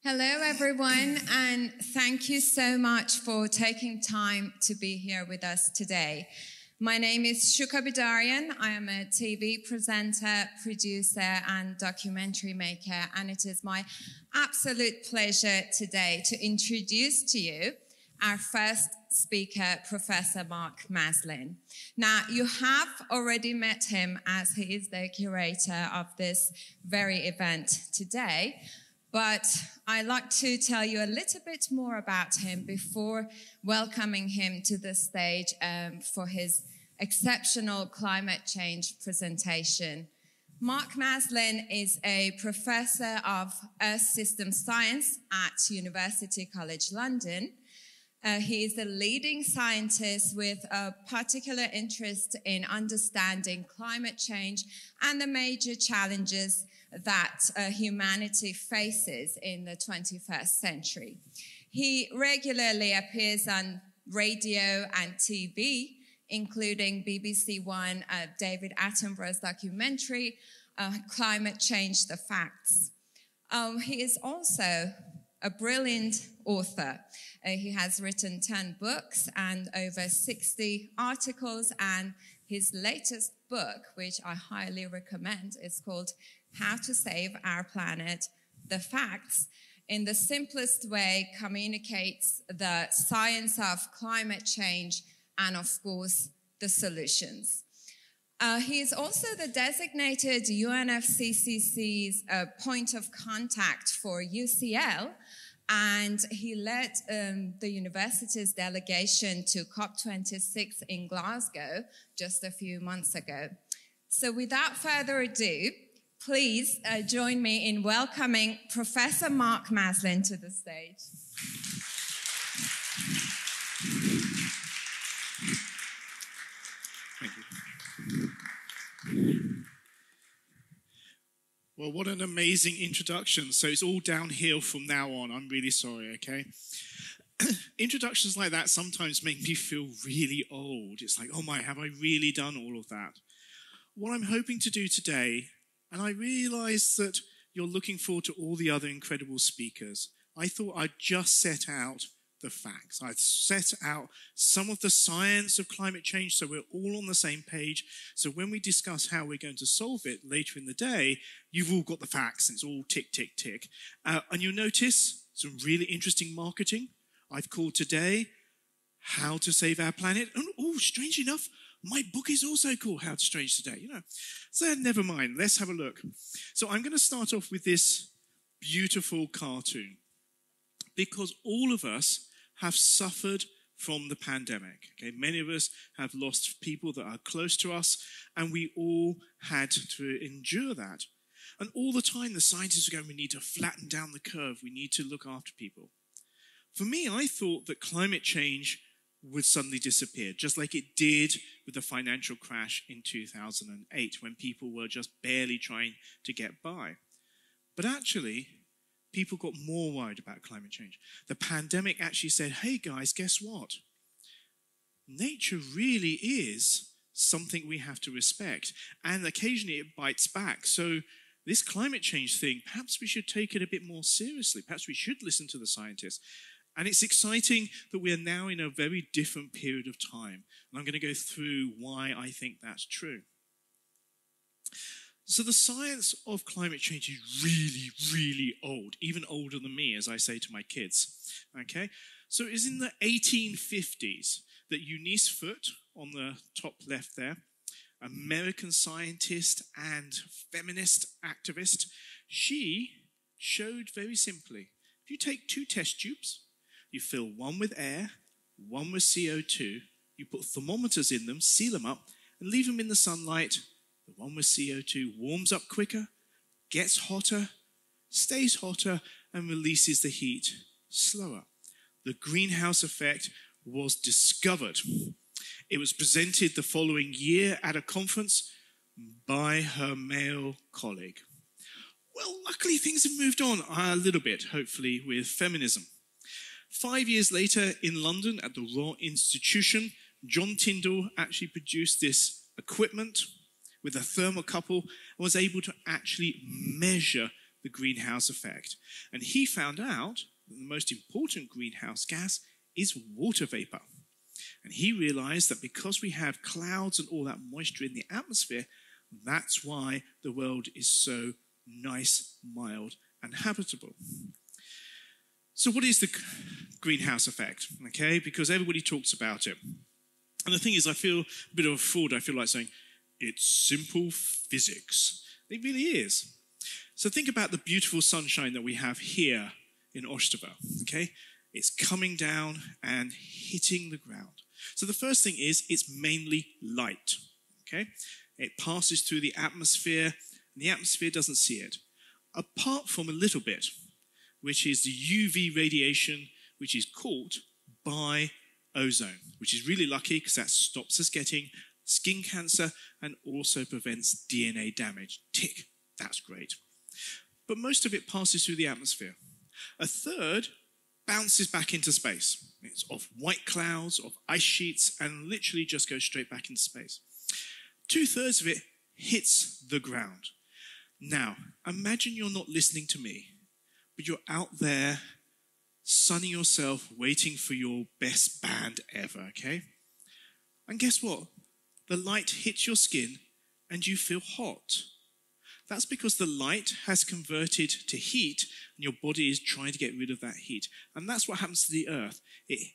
Hello, everyone, and thank you so much for taking time to be here with us today. My name is Shooka Bidarian. I am a TV presenter, producer, and documentary maker, and it is my absolute pleasure today to introduce to you our first speaker, Professor Mark Maslin. Now, you have already met him as he is the curator of this very event today, but I'd like to tell you a little bit more about him before welcoming him to the stage for his exceptional climate change presentation. Mark Maslin is a professor of Earth System Science at University College London. He is a leading scientist with a particular interest in understanding climate change and the major challenges that humanity faces in the 21st century. He regularly appears on radio and TV, including BBC One, David Attenborough's documentary, Climate Change, The Facts. He is also a brilliant author. He has written 10 books and over 60 articles, and his latest book, which I highly recommend, is called How to Save Our Planet, The Facts. In the simplest way, communicates the science of climate change and, of course, the solutions. He is also the designated UNFCCC's point of contact for UCL, and he led the university's delegation to COP26 in Glasgow just a few months ago. So without further ado, please join me in welcoming Professor Mark Maslin to the stage. Thank you. Well, what an amazing introduction. So it's all downhill from now on. I'm really sorry, okay? Introductions like that sometimes make me feel really old. It's like, oh my, have I really done all of that? What I'm hoping to do today, and I realize that you're looking forward to all the other incredible speakers, I thought I'd just set out the facts. I've set out some of the science of climate change so we're all on the same page. So when we discuss how we're going to solve it later in the day, you've all got the facts and it's all tick, tick, tick. And you'll notice some really interesting marketing. I've called today How to Save Our Planet. And oh, strange enough, my book is also called How to Strange Today, you know. So never mind, let's have a look. So I'm going to start off with this beautiful cartoon, because all of us have suffered from the pandemic. Okay? Many of us have lost people that are close to us, and we all had to endure that. And all the time, the scientists are going, we need to flatten down the curve. We need to look after people. For me, I thought that climate change would suddenly disappear, just like it did with the financial crash in 2008, when people were just barely trying to get by. But actually, people got more worried about climate change. The pandemic actually said, hey guys, guess what? Nature really is something we have to respect. And occasionally it bites back. So this climate change thing, perhaps we should take it a bit more seriously. Perhaps we should listen to the scientists. And it's exciting that we are now in a very different period of time. And I'm going to go through why I think that's true. So the science of climate change is really, really old, even older than me, as I say to my kids. Okay? So it was in the 1850s that Eunice Foote, on the top left there, American scientist and feminist activist, she showed very simply, if you take two test tubes, you fill one with air, one with CO2, you put thermometers in them, seal them up, and leave them in the sunlight. The one with CO2 warms up quicker, gets hotter, stays hotter, and releases the heat slower. The greenhouse effect was discovered. It was presented the following year at a conference by her male colleague. Well, luckily things have moved on a little bit, hopefully, with feminism. 5 years later, in London at the Royal Institution, John Tyndall actually produced this equipment with a thermocouple and was able to actually measure the greenhouse effect. And he found out that the most important greenhouse gas is water vapor. And he realized that because we have clouds and all that moisture in the atmosphere, that's why the world is so nice, mild, and habitable. So what is the greenhouse effect? Okay, because everybody talks about it. And the thing is, I feel a bit of a fraud. I feel like saying, it's simple physics. It really is. So think about the beautiful sunshine that we have here in Ostrava, okay? It's coming down and hitting the ground. So the first thing is, it's mainly light, okay? It passes through the atmosphere, and the atmosphere doesn't see it. Apart from a little bit, which is the UV radiation, which is caught by ozone, which is really lucky because that stops us getting skin cancer and also prevents DNA damage. Tick, that's great. But most of it passes through the atmosphere. A third bounces back into space. It's off white clouds, off ice sheets, and literally just goes straight back into space. 2/3 of it hits the ground. Now, imagine you're not listening to me, but you're out there sunning yourself, waiting for your best band ever, okay? And guess what? The light hits your skin and you feel hot. That's because the light has converted to heat and your body is trying to get rid of that heat. And that's what happens to the earth. It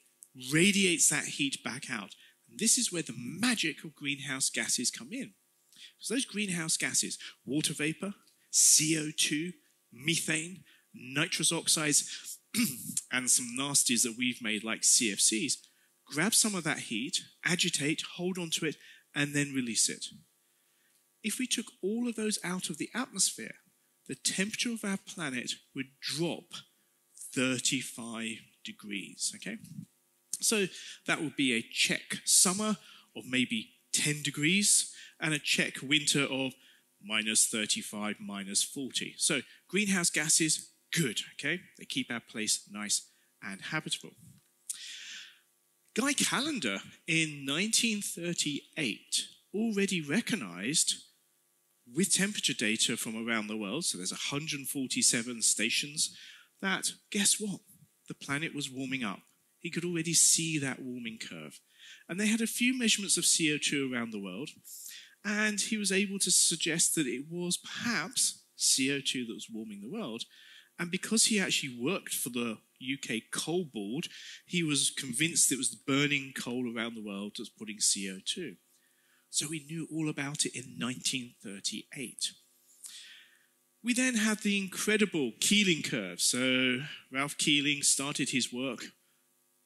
radiates that heat back out. And this is where the magic of greenhouse gases come in. So those greenhouse gases, water vapor, CO2, methane, nitrous oxides, and some nasties that we've made like CFCs, grab some of that heat, agitate, hold onto it, and then release it. If we took all of those out of the atmosphere, the temperature of our planet would drop 35 degrees, okay? So that would be a Czech summer of maybe 10 degrees and a Czech winter of -35, -40. So greenhouse gases, good, okay? They keep our place nice and habitable. Guy Callender in 1938 already recognized with temperature data from around the world, so there's 147 stations, that guess what? The planet was warming up. He could already see that warming curve. And they had a few measurements of CO2 around the world, and he was able to suggest that it was perhaps CO2 that was warming the world. And because he actually worked for the UK Coal Board, he was convinced it was the burning coal around the world that was putting CO2. So we knew all about it in 1938. We then had the incredible Keeling Curve. So Ralph Keeling started his work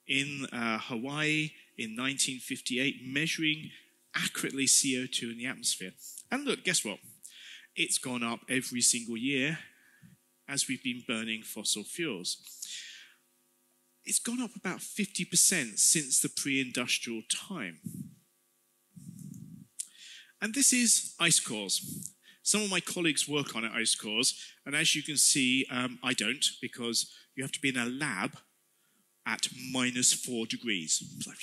in Hawaii in 1958, measuring accurately CO2 in the atmosphere. And look, guess what? It's gone up every single year as we've been burning fossil fuels. It's gone up about 50% since the pre-industrial time. And this is ice cores. Some of my colleagues work on ice cores, and as you can see, I don't, because you have to be in a lab at -4 degrees. It's like,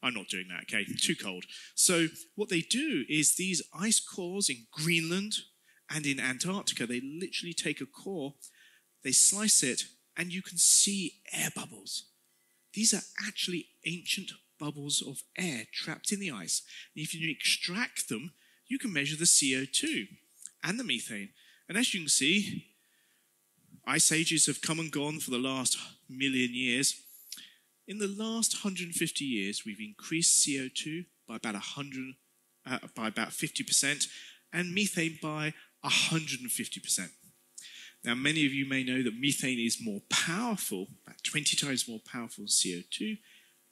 I'm not doing that, okay? Too cold. So what they do is these ice cores in Greenland and in Antarctica, they literally take a core, they slice it, and you can see air bubbles. These are actually ancient bubbles of air trapped in the ice. And if you extract them, you can measure the CO2 and the methane. And as you can see, ice ages have come and gone for the last million years. In the last 150 years, we've increased CO2 by about 50% and methane by 150%. Now, many of you may know that methane is more powerful, about 20 times more powerful than CO2.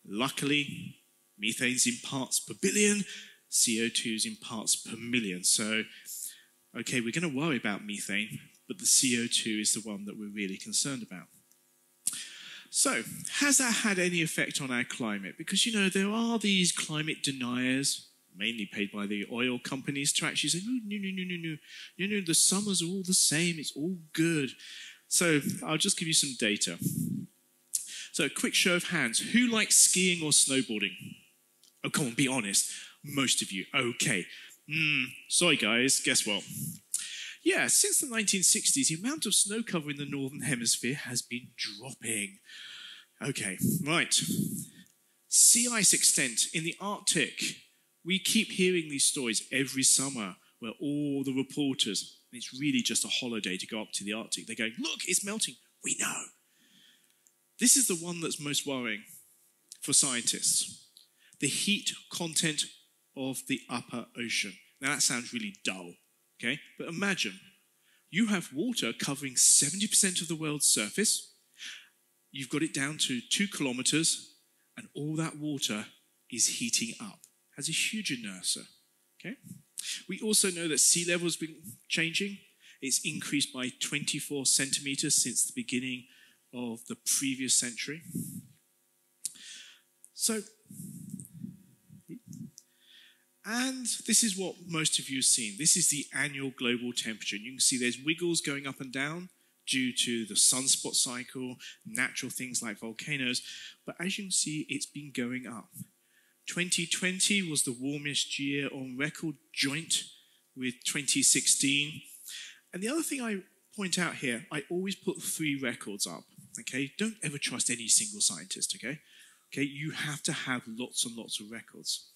Luckily, methane's in parts per billion, CO2's in parts per million. So, okay, we're going to worry about methane, but the CO2 is the one that we're really concerned about. So, has that had any effect on our climate? Because, you know, there are these climate deniers, mainly paid by the oil companies, to actually say, no, the summers are all the same, it's all good. So, I'll just give you some data. So, a quick show of hands. Who likes skiing or snowboarding? Oh, come on, be honest. Most of you. Okay. Sorry, guys. Guess what? Yeah, since the 1960s, the amount of snow cover in the northern hemisphere has been dropping. Okay, right. Sea ice extent in the Arctic. We keep hearing these stories every summer where all the reporters, and it's really just a holiday to go up to the Arctic, they're going, look, it's melting. We know. This is the one that's most worrying for scientists. The heat content of the upper ocean. Now that sounds really dull, okay? But imagine, you have water covering 70% of the world's surface. You've got it down to 2 kilometers, and all that water is heating up. Has a huge inertia, okay? We also know that sea level has been changing. It's increased by 24 centimeters since the beginning of the previous century. So, and this is what most of you have seen. This is the annual global temperature. And you can see there's wiggles going up and down due to the sunspot cycle, natural things like volcanoes. But as you can see, it's been going up. 2020 was the warmest year on record, joint with 2016. And the other thing I point out here, I always put 3 records up, okay? Don't ever trust any single scientist, okay? Okay, you have to have lots and lots of records.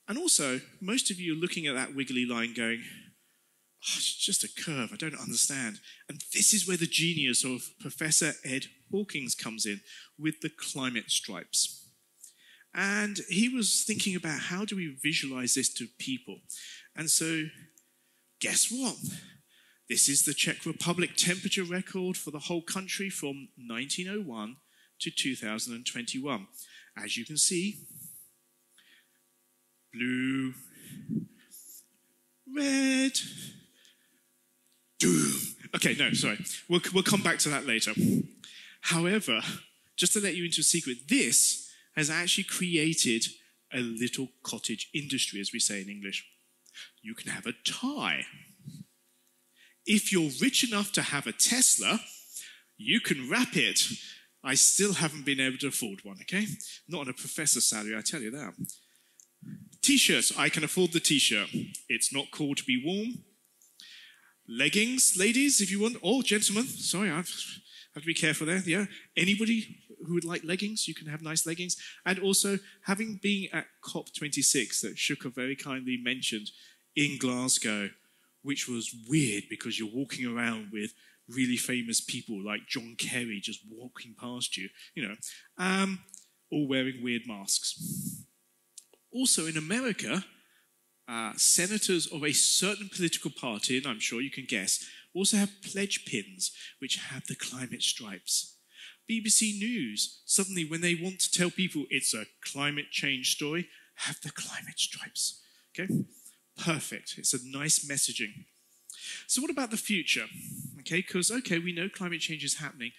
And also, most of you are looking at that wiggly line going, oh, it's just a curve, I don't understand. And this is where the genius of Professor Ed Hawkins comes in with the climate stripes. And he was thinking about how do we visualize this to people. And so, guess what? This is the Czech Republic temperature record for the whole country from 1901 to 2021. As you can see, blue, red, doom. Okay, no, sorry. We'll come back to that later. However, just to let you into a secret, this has actually created a little cottage industry, as we say in English. You can have a tie. If you're rich enough to have a Tesla, you can wrap it. I still haven't been able to afford one, okay? Not on a professor's salary, I tell you that. T-shirts, I can afford the T-shirt. It's not cool to be warm. Leggings, ladies, if you want. Oh, gentlemen, sorry, I have to be careful there. Yeah, anybody who would like leggings, you can have nice leggings. And also, having been at COP26 that Shooka very kindly mentioned in Glasgow, which was weird because you're walking around with really famous people like John Kerry just walking past you, you know, all wearing weird masks. Also in America, senators of a certain political party, and I'm sure you can guess, also have pledge pins which have the climate stripes. BBC News, suddenly when they want to tell people it's a climate change story, have the climate stripes. Okay? Perfect. It's a nice messaging. So what about the future? Okay, because, okay, we know climate change is happening,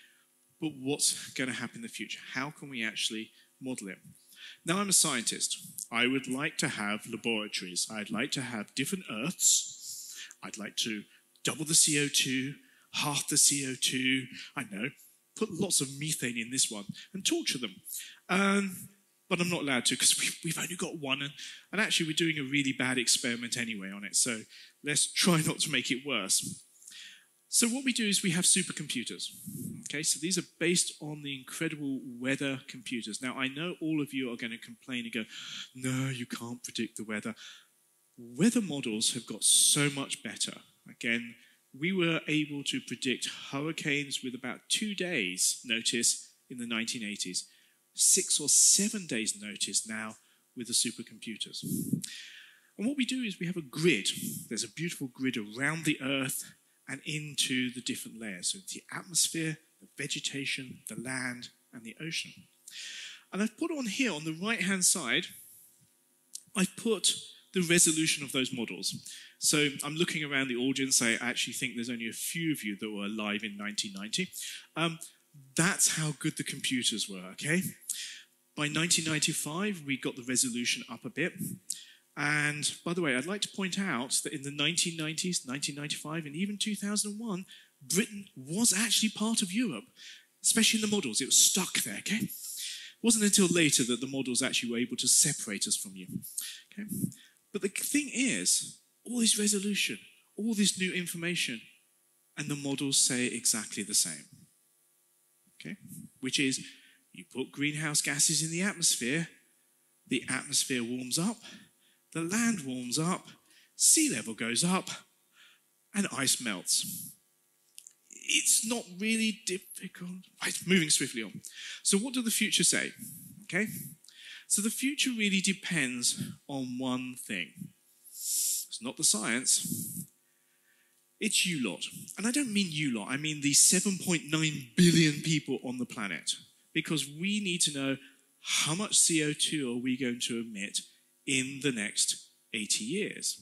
but what's going to happen in the future? How can we actually model it? Now, I'm a scientist. I would like to have laboratories. I'd like to have different Earths. I'd like to double the CO2, half the CO2, I know, put lots of methane in this one and torture them. But I'm not allowed to because we've only got one. And actually, we're doing a really bad experiment anyway on it. So let's try not to make it worse. So what we do is we have supercomputers. Okay, so these are based on the incredible weather computers. Now, I know all of you are going to complain and go, no, you can't predict the weather. Weather models have got so much better. Again, we were able to predict hurricanes with about 2 days' notice in the 1980s. 6 or 7 days' notice now with the supercomputers. And what we do is we have a grid. There's a beautiful grid around the Earth and into the different layers. So the atmosphere, the vegetation, the land, and the ocean. And I've put on here, on the right-hand side, I've put the resolution of those models. So I'm looking around the audience. I actually think there's only a few of you that were alive in 1990. That's how good the computers were, okay? By 1995, we got the resolution up a bit. And by the way, I'd like to point out that in the 1990s, 1995, and even 2001, Britain was actually part of Europe, especially in the models. It was stuck there, okay? It wasn't until later that the models actually were able to separate us from you, okay? But the thing is, all this resolution, all this new information, and the models say exactly the same. Okay? Which is, you put greenhouse gases in the atmosphere warms up, the land warms up, sea level goes up, and ice melts. It's not really difficult. Right, moving swiftly on. So what does the future say? Okay? So the future really depends on one thing. It's not the science. It's you lot. And I don't mean you lot. I mean the 7.9 billion people on the planet. Because we need to know how much CO2 are we going to emit in the next 80 years.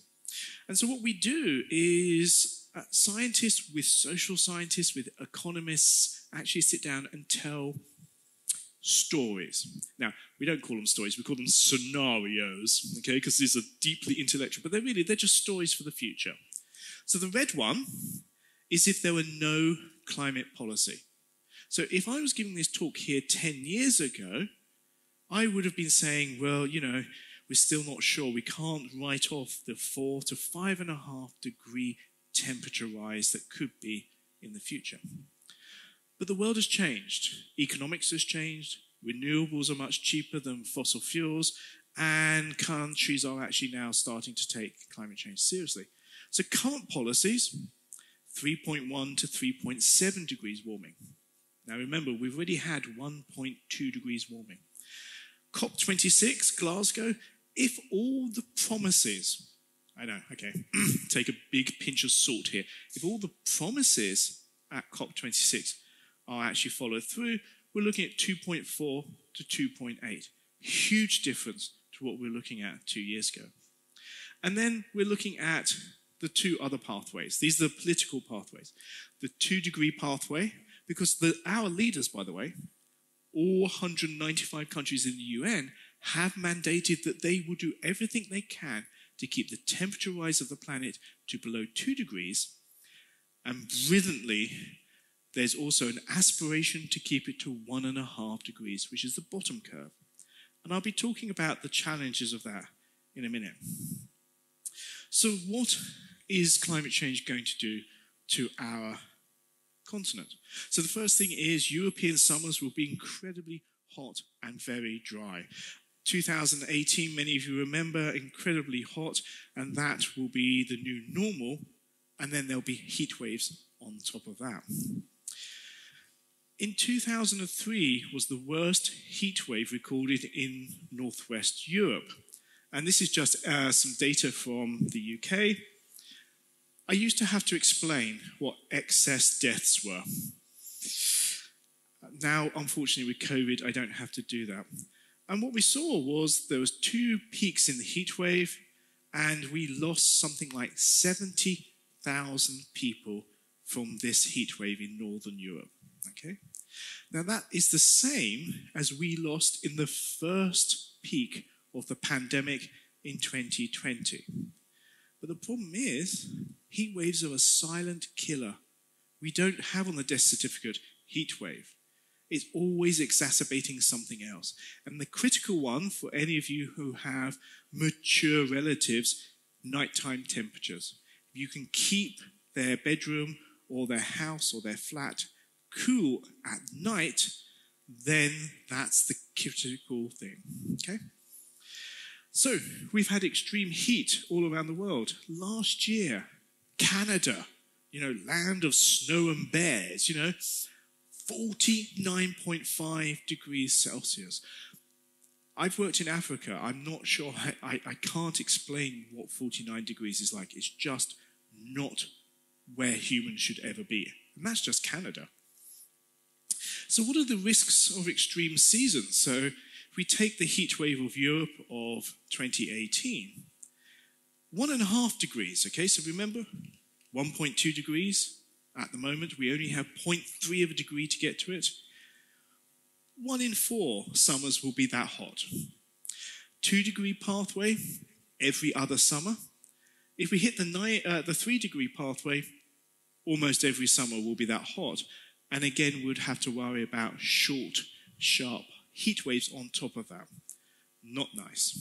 And so what we do is scientists with social scientists, with economists, actually sit down and tell stories. Now, we don't call them stories, we call them scenarios, okay, because these are deeply intellectual, but they're just stories for the future. So the red one is if there were no climate policy. So if I was giving this talk here 10 years ago, I would have been saying, well, you know, we're still not sure. We can't write off the 4 to 5.5 degree temperature rise that could be in the future. But the world has changed. Economics has changed. Renewables are much cheaper than fossil fuels. And countries are actually now starting to take climate change seriously. So current policies, 3.1 to 3.7 degrees warming. Now remember, we've already had 1.2 degrees warming. COP26, Glasgow, if all the promises, I know, okay, take a big pinch of salt here. If all the promises at COP26 are actually followed through, we're looking at 2.4 to 2.8. Huge difference to what we were looking at 2 years ago. And then we're looking at the two other pathways. These are the political pathways. The 2-degree pathway, because our leaders, by the way, all 195 countries in the UN have mandated that they will do everything they can to keep the temperature rise of the planet to below 2 degrees. And brilliantly, there's also an aspiration to keep it to 1.5 degrees, which is the bottom curve. And I'll be talking about the challenges of that in a minute. So what is climate change going to do to our continent? So the first thing is European summers will be incredibly hot and very dry. 2018, many of you remember, incredibly hot, and that will be the new normal, and then there'll be heat waves on top of that. In 2003 was the worst heat wave recorded in northwest Europe. And this is just some data from the UK. I used to have to explain what excess deaths were. Now, unfortunately, with COVID, I don't have to do that. And what we saw was there was 2 peaks in the heat wave, and we lost something like 70,000 people from this heat wave in Northern Europe. Okay? Now, that is the same as we lost in the first peak of the pandemic in 2020. But the problem is, heat waves are a silent killer. We don't have on the death certificate heat wave. It's always exacerbating something else. And the critical one for any of you who have mature relatives, nighttime temperatures. If you can keep their bedroom or their house or their flat cool at night, then that's the critical thing, okay? So, we've had extreme heat all around the world. Last year, Canada, land of snow and bears, 49.5 degrees Celsius. I've worked in Africa. I'm not sure, I can't explain what 49 degrees is like. It's just not where humans should ever be. And that's just Canada. So what are the risks of extreme seasons? So if we take the heat wave of Europe of 2018, 1.5 degrees, okay? So remember, 1.2 degrees at the moment. We only have 0.3 of a degree to get to it. 1 in 4 summers will be that hot. 2-degree pathway every other summer. If we hit the 3-degree pathway, almost every summer will be that hot. And again, we'd have to worry about short, sharp heat waves on top of that. Not nice.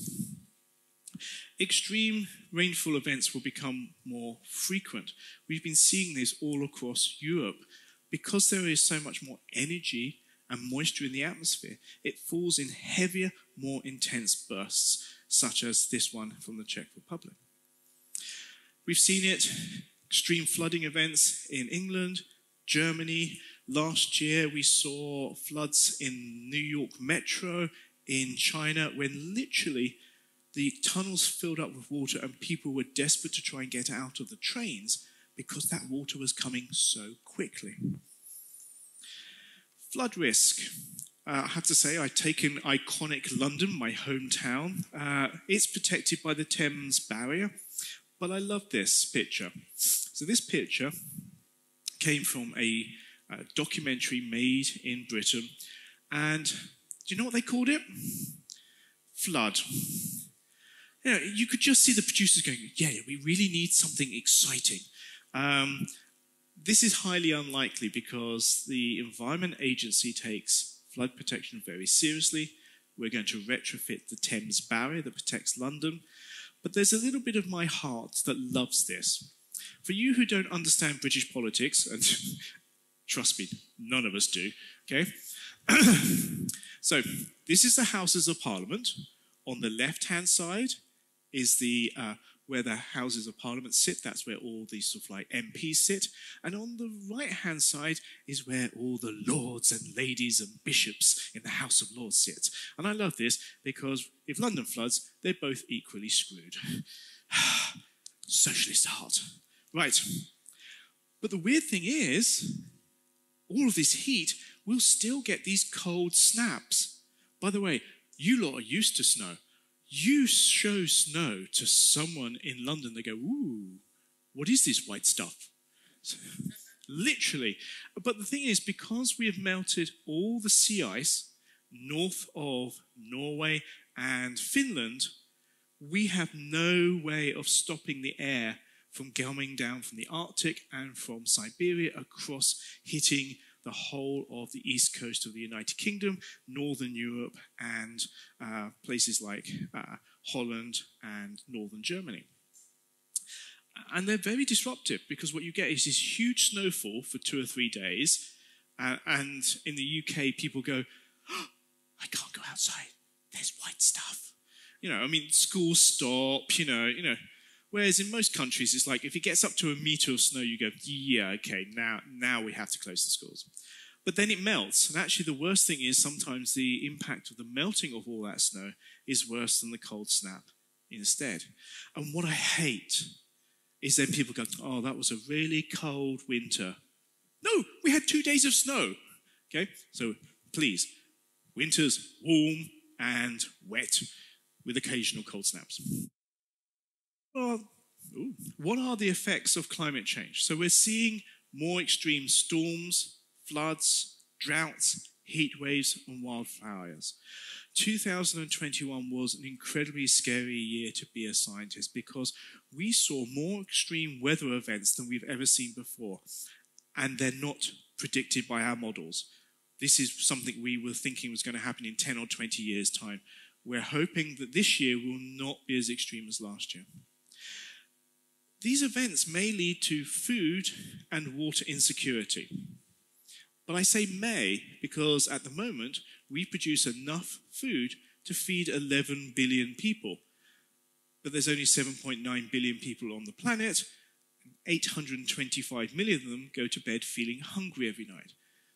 Extreme rainfall events will become more frequent. We've been seeing this all across Europe. Because there is so much more energy and moisture in the atmosphere, it falls in heavier, more intense bursts, such as this one from the Czech Republic. We've seen it, extreme flooding events in England, Germany. Last year we saw floods in New York Metro, in China, when literally the tunnels filled up with water and people were desperate to try and get out of the trains because that water was coming so quickly. Flood risk. I have to say, I've taken iconic London, my hometown. It's protected by the Thames barrier, but I love this picture. So this picture came from a documentary made in Britain, and do you know what they called it? Flood. You know, you could just see the producers going, yeah, we really need something exciting. This is highly unlikely because the Environment Agency takes flood protection very seriously. We're going to retrofit the Thames barrier that protects London. But there's a little bit of my heart that loves this. For you who don't understand British politics, and trust me, none of us do, okay? So this is the Houses of Parliament. On the left-hand side is the where the Houses of Parliament sit. That's where all these sort of like MPs sit. And on the right-hand side is where all the lords and ladies and bishops in the House of Lords sit. And I love this because if London floods, they're both equally screwed. Socialist heart. Right. But the weird thing is, all of this heat will still get these cold snaps. By the way, you lot are used to snow. You show snow to someone in London, they go, ooh, what is this white stuff? Literally. But the thing is, because we have melted all the sea ice north of Norway and Finland, we have no way of stopping the air from coming down from the Arctic and from Siberia across, hitting the whole of the east coast of the United Kingdom, Northern Europe, and places like Holland and Northern Germany. And they're very disruptive because what you get is this huge snowfall for 2 or 3 days. And in the UK, people go, oh, I can't go outside. There's white stuff. You know, I mean, schools stop, you know. Whereas in most countries, it's like if it gets up to 1 meter of snow, you go, yeah, okay, now we have to close the schools. But then it melts. And actually the worst thing is sometimes the impact of the melting of all that snow is worse than the cold snap instead. And what I hate is then people go, oh, that was a really cold winter. No, we had 2 days of snow. Okay, so please, winter's warm and wet with occasional cold snaps. Well, what are the effects of climate change? So we're seeing more extreme storms, floods, droughts, heat waves, and wildfires. 2021 was an incredibly scary year to be a scientist because we saw more extreme weather events than we've ever seen before, and they're not predicted by our models. This is something we were thinking was going to happen in 10 or 20 years' time. We're hoping that this year will not be as extreme as last year. These events may lead to food and water insecurity. But I say may because at the moment we produce enough food to feed 11 billion people. But there's only 7.9 billion people on the planet. 825 million of them go to bed feeling hungry every night.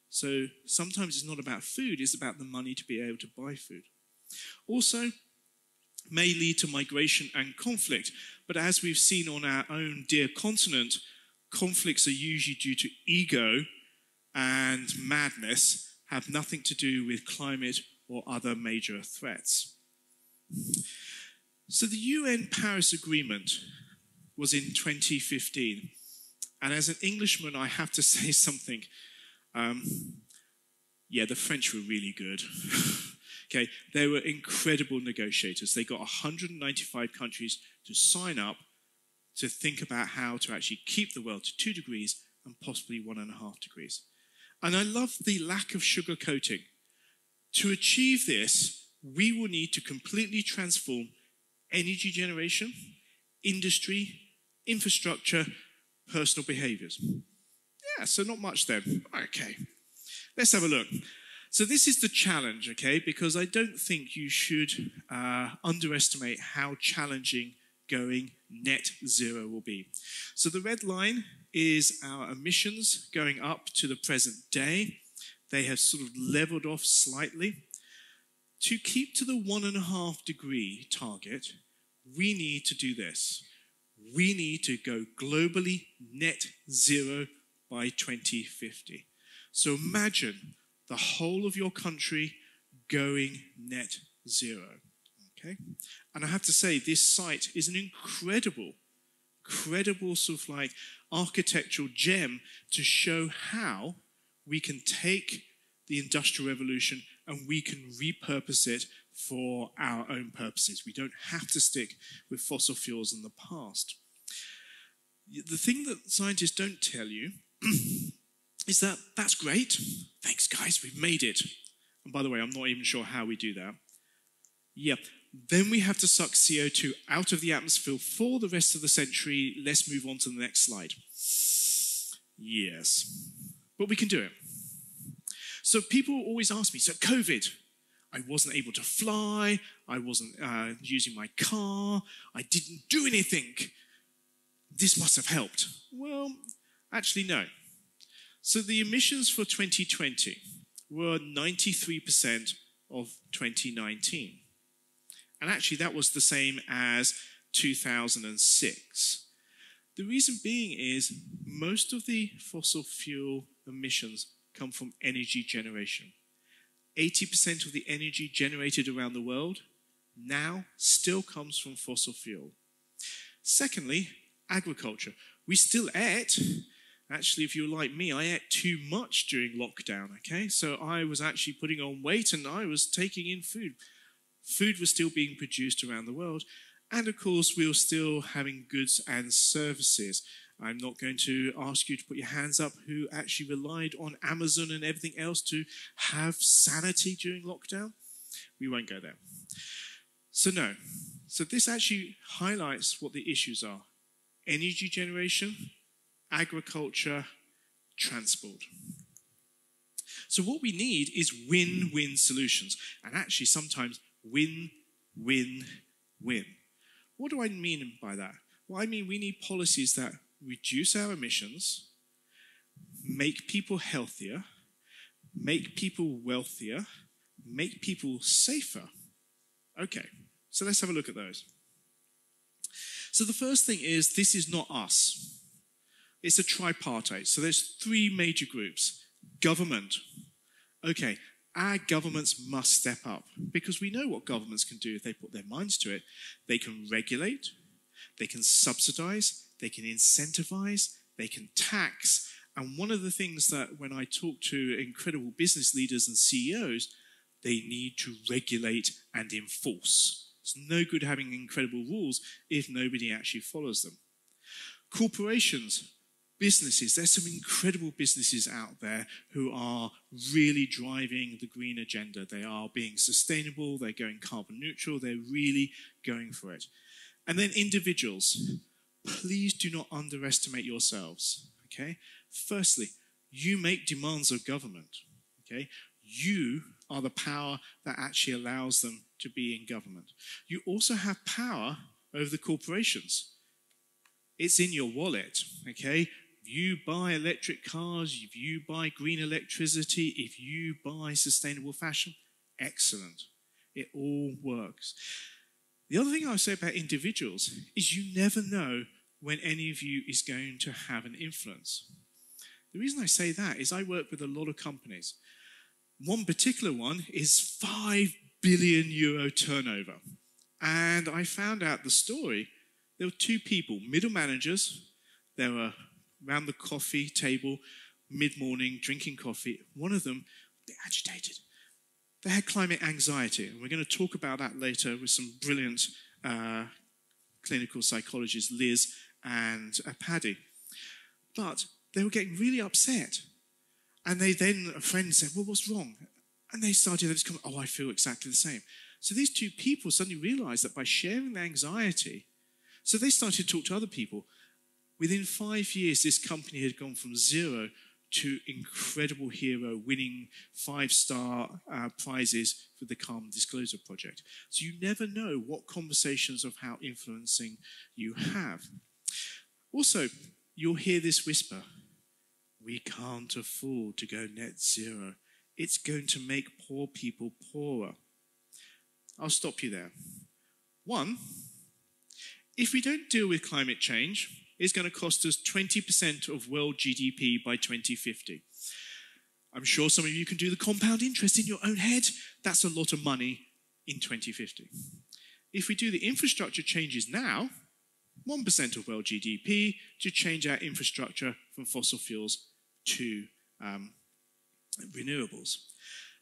So sometimes it's not about food, it's about the money to be able to buy food. Also, may lead to migration and conflict. But as we've seen on our own dear continent, conflicts are usually due to ego and madness, have nothing to do with climate or other major threats. So the UN Paris Agreement was in 2015. And as an Englishman, I have to say something. Yeah, the French were really good. Okay, they were incredible negotiators. They got 195 countries to sign up to think about how to actually keep the world to 2 degrees and possibly 1.5 degrees. And I love the lack of sugarcoating. To achieve this, we will need to completely transform energy generation, industry, infrastructure, personal behaviors. Yeah, so not much then. Okay, let's have a look. So this is the challenge, okay, because I don't think you should underestimate how challenging going net zero will be. So the red line is our emissions going up to the present day. They have sort of leveled off slightly. To keep to the 1.5 degree target, we need to do this. We need to go globally net zero by 2050. So imagine the whole of your country going net zero, okay? And I have to say, this site is an incredible sort of like architectural gem to show how we can take the Industrial Revolution and we can repurpose it for our own purposes. We don't have to stick with fossil fuels in the past. The thing that scientists don't tell you is that that's great. Thanks, guys, we've made it. And by the way, I'm not even sure how we do that. Yeah, then we have to suck CO2 out of the atmosphere for the rest of the century. Let's move on to the next slide. Yes, but we can do it. So people always ask me, so COVID, I wasn't able to fly, I wasn't using my car, I didn't do anything. This must have helped. Well, actually, no. So the emissions for 2020 were 93% of 2019. And actually, that was the same as 2006. The reason being is most of the fossil fuel emissions come from energy generation. 80% of the energy generated around the world now still comes from fossil fuel. Secondly, agriculture. We still ate. Actually, if you're like me, I ate too much during lockdown, okay? So I was actually putting on weight and I was taking in food. Food was still being produced around the world. And of course, we were still having goods and services. I'm not going to ask you to put your hands up who actually relied on Amazon and everything else to have sanity during lockdown. We won't go there. So no. So this actually highlights what the issues are. Energy generation, agriculture, transport. So what we need is win-win solutions. And actually sometimes win-win-win. What do I mean by that? Well, I mean we need policies that reduce our emissions, make people healthier, make people wealthier, make people safer. Okay, so let's have a look at those. So the first thing is, this is not us. It's a tripartite. So there's 3 major groups. Government. Okay, our governments must step up because we know what governments can do if they put their minds to it. They can regulate, they can subsidize, they can incentivize, they can tax. And one of the things that when I talk to incredible business leaders and CEOs, they need to regulate and enforce. It's no good having incredible rules if nobody actually follows them. Corporations, businesses, there's some incredible businesses out there who are really driving the green agenda. They are being sustainable, they're going carbon neutral, they're really going for it. And then individuals, please do not underestimate yourselves, okay? Firstly, you make demands of government, okay? You are the power that actually allows them to be in government. You also have power over the corporations. It's in your wallet, okay? If you buy electric cars, if you buy green electricity, if you buy sustainable fashion, excellent. It all works. The other thing I would say about individuals is you never know when any of you is going to have an influence. The reason I say that is I work with a lot of companies. One particular one is €5 billion turnover. And I found out the story. There were 2 people, middle managers. They were around the coffee table, mid-morning, drinking coffee. One of them, a bit agitated. They had climate anxiety. And we're going to talk about that later with some brilliant clinical psychologists, Liz and Paddy. But they were getting really upset. And a friend said, well, what's wrong? And they started to come, oh, I feel exactly the same. So these two people suddenly realized that by sharing their anxiety, so they started to talk to other people. Within 5 years, this company had gone from zero to incredible hero, winning 5-star prizes for the Carbon Disclosure Project. So you never know what conversations of how influencing you have. Also, you'll hear this whisper, we can't afford to go net zero. It's going to make poor people poorer. I'll stop you there. One, if we don't deal with climate change, it's going to cost us 20% of world GDP by 2050. I'm sure some of you can do the compound interest in your own head. That's a lot of money in 2050. If we do the infrastructure changes now, 1% of world GDP to change our infrastructure from fossil fuels to renewables.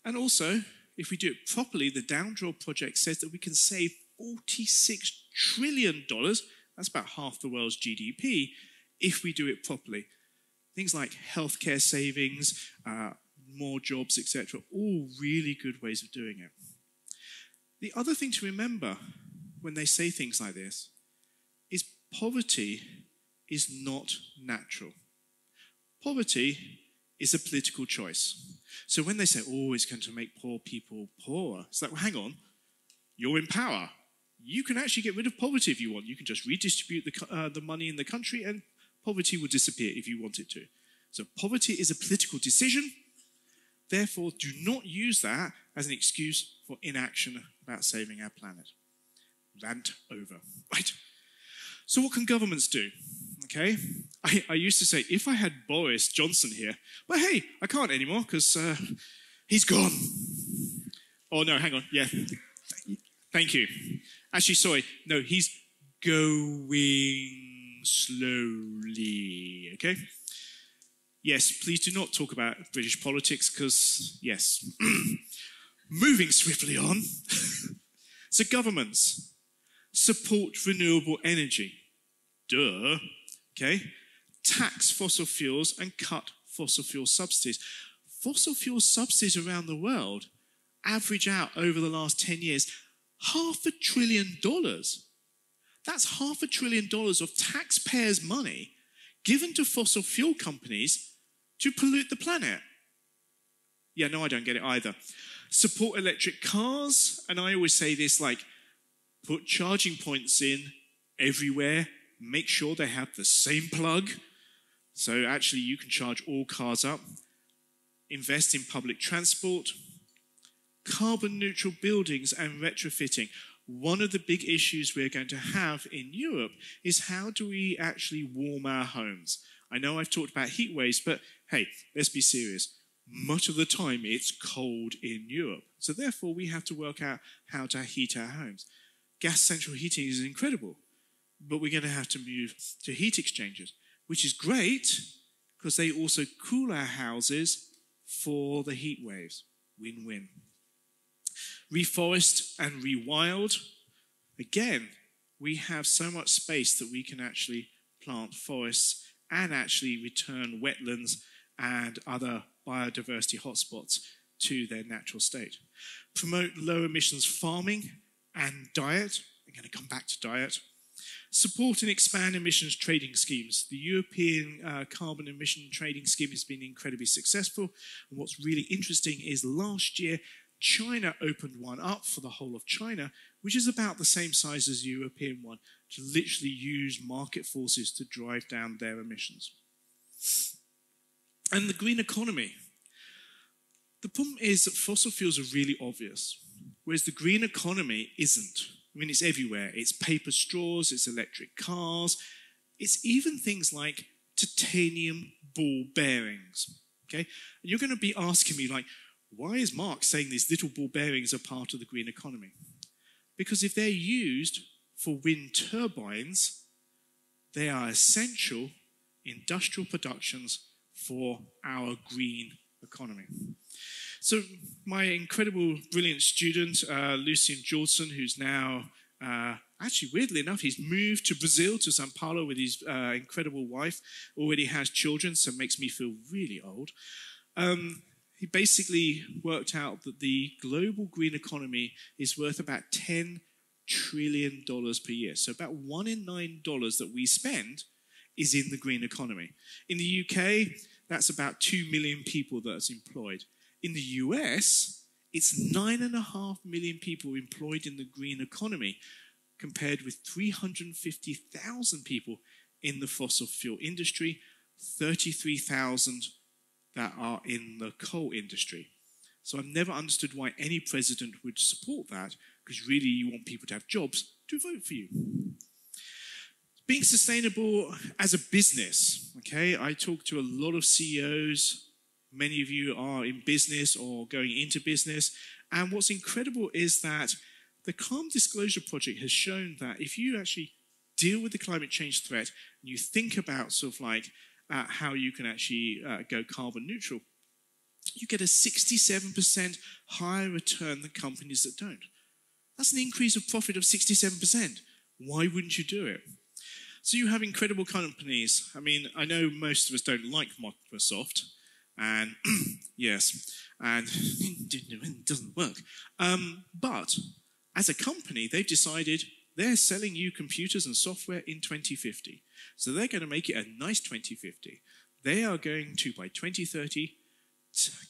And also, if we do it properly, the Downdraw Project says that we can save $46 trillion, that's about half the world's GDP, if we do it properly. Things like healthcare savings, more jobs, etc., all really good ways of doing it. The other thing to remember when they say things like this is poverty is not natural. Poverty is a political choice. So when they say, oh, it's going to make poor people poorer, it's like, well, hang on, you're in power. You can actually get rid of poverty if you want. You can just redistribute the money in the country and poverty will disappear if you want it to. So poverty is a political decision. Therefore, do not use that as an excuse for inaction about saving our planet. Rant over. Right. So what can governments do? Okay. I used to say, if I had Boris Johnson here, but hey, I can't anymore because he's gone. Oh, no, hang on. Yeah. Thank you. Actually, sorry. No, he's going slowly. Okay? Yes, please do not talk about British politics because, yes. Moving swiftly on. So governments support renewable energy. Duh. Okay? Tax fossil fuels and cut fossil fuel subsidies. Fossil fuel subsidies around the world average out over the last 10 years $500 billion. That's $500 billion of taxpayers' money given to fossil fuel companies to pollute the planet. Yeah, no, I don't get it either. Support electric cars, and I always say this, like, put charging points in everywhere, make sure they have the same plug, so actually you can charge all cars up. Invest in public transport. Carbon neutral buildings and retrofitting. One of the big issues we're going to have in Europe is how do we actually warm our homes? I know I've talked about heat waves, but hey, let's be serious. Much of the time it's cold in Europe. So therefore we have to work out how to heat our homes. Gas central heating is incredible, but we're going to have to move to heat exchangers, which is great because they also cool our houses for the heat waves. Win-win. Reforest and rewild. Again, we have so much space that we can actually plant forests and actually return wetlands and other biodiversity hotspots to their natural state. Promote low emissions farming and diet. I'm going to come back to diet. Support and expand emissions trading schemes. The European carbon emission trading scheme has been incredibly successful. And what's really interesting is last year, China opened one up for the whole of China, which is about the same size as the European one, to literally use market forces to drive down their emissions. And the green economy. The problem is that fossil fuels are really obvious, whereas the green economy isn't. I mean, it's everywhere. It's paper straws, it's electric cars, it's even things like titanium ball bearings, okay? And you're going to be asking me, like, why is Mark saying these little ball bearings are part of the green economy? Because if they're used for wind turbines, they are essential industrial productions for our green economy. So my incredible, brilliant student, Lucian Jolson, who's now, actually weirdly enough, he's moved to Brazil, to Sao Paulo with his incredible wife, already has children, so it makes me feel really old. he basically worked out that the global green economy is worth about $10 trillion per year. So about $1 in $9 that we spend is in the green economy. In the UK, that's about 2 million people that's employed. In the US, it's 9.5 million people employed in the green economy, compared with 350,000 people in the fossil fuel industry, 33,000 that are in the coal industry. So I've never understood why any president would support that, because really you want people to have jobs to vote for you. Being sustainable as a business, okay? I talk to a lot of CEOs. Many of you are in business or going into business. And what's incredible is that the Carbon Disclosure Project has shown that if you actually deal with the climate change threat and you think about sort of like how you can actually go carbon neutral, you get a 67% higher return than companies that don't. That's an increase of profit of 67%. Why wouldn't you do it? So you have incredible companies. I mean, I know most of us don't like Microsoft, and yes, and it doesn't work. But as a company, they've decided they're selling you computers and software in 2050. So they're going to make it a nice 2050. They are going to, by 2030,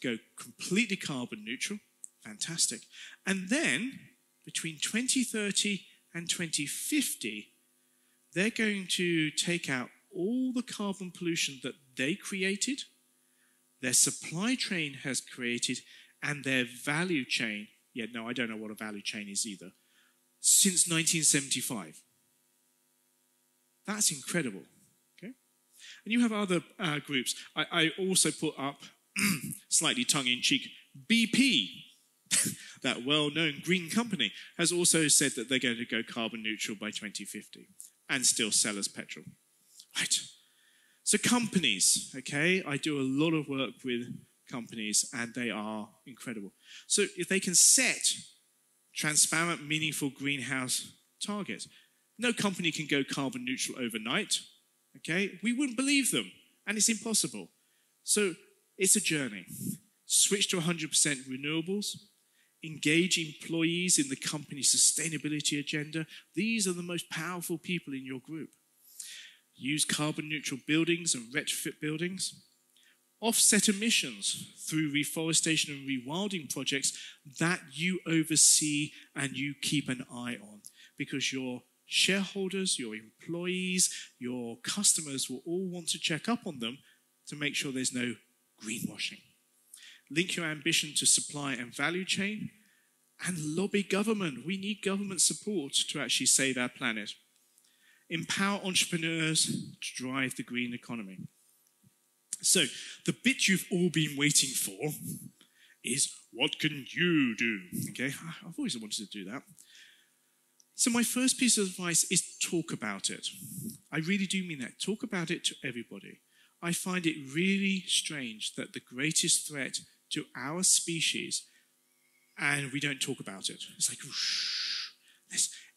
go completely carbon neutral. Fantastic. And then, between 2030 and 2050, they're going to take out all the carbon pollution that they created, their supply chain has created, and their value chain. Yeah, no, I don't know what a value chain is either. Since 1975. That's incredible. Okay? And you have other groups. I also put up, slightly tongue-in-cheek, BP, that well-known green company, has also said that they're going to go carbon neutral by 2050 and still sell as petrol. Right. So companies, okay? I do a lot of work with companies and they are incredible. So if they can set transparent, meaningful greenhouse targets, no company can go carbon neutral overnight, okay? We wouldn't believe them, and it's impossible. So it's a journey. Switch to 100% renewables, engage employees in the company's sustainability agenda. These are the most powerful people in your group. Use carbon neutral buildings and retrofit buildings. Offset emissions through reforestation and rewilding projects that you oversee and you keep an eye on, because your shareholders, your employees, your customers will all want to check up on them to make sure there's no greenwashing. Link your ambition to supply and value chain, and lobby government. We need government support to actually save our planet. Empower entrepreneurs to drive the green economy. So, the bit you've all been waiting for is, what can you do? Okay, I've always wanted to do that. So my first piece of advice is talk about it. I really do mean that. Talk about it to everybody. I find it really strange that the greatest threat to our species, and we don't talk about it. It's like, whoosh.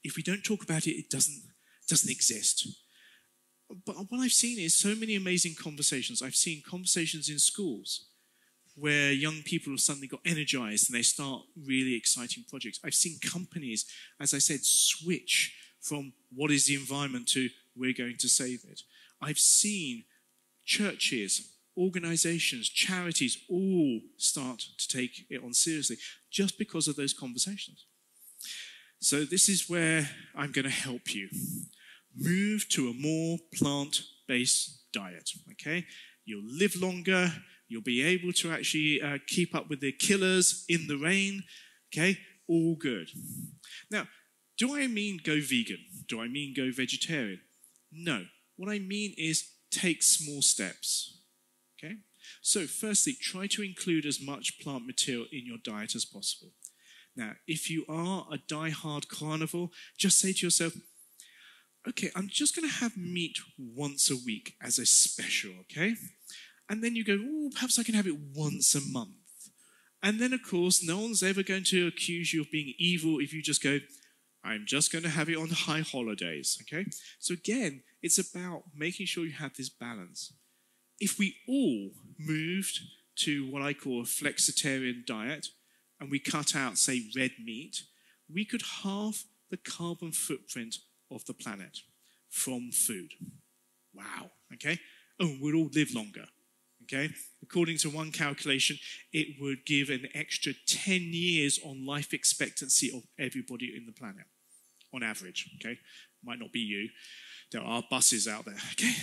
If we don't talk about it, it doesn't exist. But what I've seen is so many amazing conversations. I've seen conversations in schools where young people have suddenly got energized and they start really exciting projects. I've seen companies, as I said, switch from what is the environment to we're going to save it. I've seen churches, organizations, charities all start to take it on seriously just because of those conversations. So this is where I'm going to help you. Move to a more plant-based diet, okay? You'll live longer. You'll be able to actually keep up with the killers in the rain, okay? All good. Now, do I mean go vegan? Do I mean go vegetarian? No. What I mean is take small steps, okay? So firstly, try to include as much plant material in your diet as possible. Now, if you are a die-hard carnivore, just say to yourself, okay, I'm just going to have meat once a week as a special, okay? And then you go, oh, perhaps I can have it once a month. And then, of course, no one's ever going to accuse you of being evil if you just go, I'm just going to have it on high holidays, okay? So again, it's about making sure you have this balance. If we all moved to what I call a flexitarian diet, and we cut out, say, red meat, we could halve the carbon footprint of the planet from food. Wow, okay? Oh, we'd all live longer, okay? According to one calculation, it would give an extra 10 years on life expectancy of everybody in the planet, on average, okay? Might not be you. There are buses out there, okay?